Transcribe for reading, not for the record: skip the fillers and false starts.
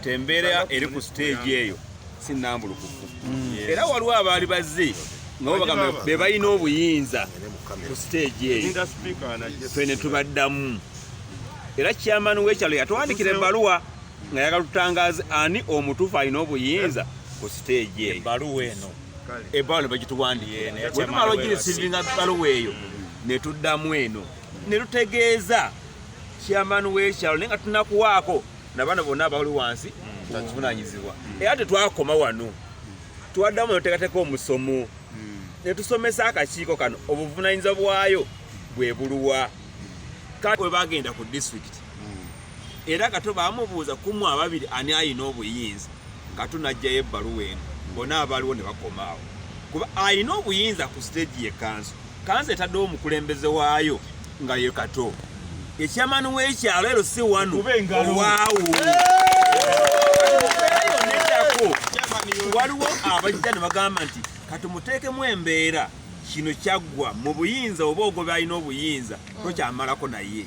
Tembera eri ku stage eyo sinambulukufu era waliwo abaali bazze nabo bagamba be balina obuyinza ku stage eyo fene tubaddamu era chairman w'ekyalo yatwandikira ebbaluwa nga yagala tutangaze ani omutuufu alina obuyinza ku stage eyo ebbaluwa bagituwandiye bwe tumala ogirisivinga ebbaluwa eyo ne tuddamu eno ne tutegeeza chairman w'ekyalo naye nga tunakuwaako nabana bonna abali wansi kubuvunanyizibwa era tetwakoma wano tuwaddamu noteekateeka omusomo ne tusomesa akakiiko kano obuvunaanyizibwa bwayo bwe buluwa kale bwe bagenda ku district era Kato baamubuuza kumu ababiri ani ayina obuyinza Kato n'ajjayo ebbaluwa eno bonna abaliwo ne bakomaawo kuba ayina obuyinza ku stage ye kanso etaddewo omukulembeze waayo nga ye Kato ekyamani w'ekyalo ero si wano waawo waliwo abajja ne bagamba nti Kato muteekemu embeera kino kyaggwa mu buyinza oba ogobe alina obuyinza tokyamalako naye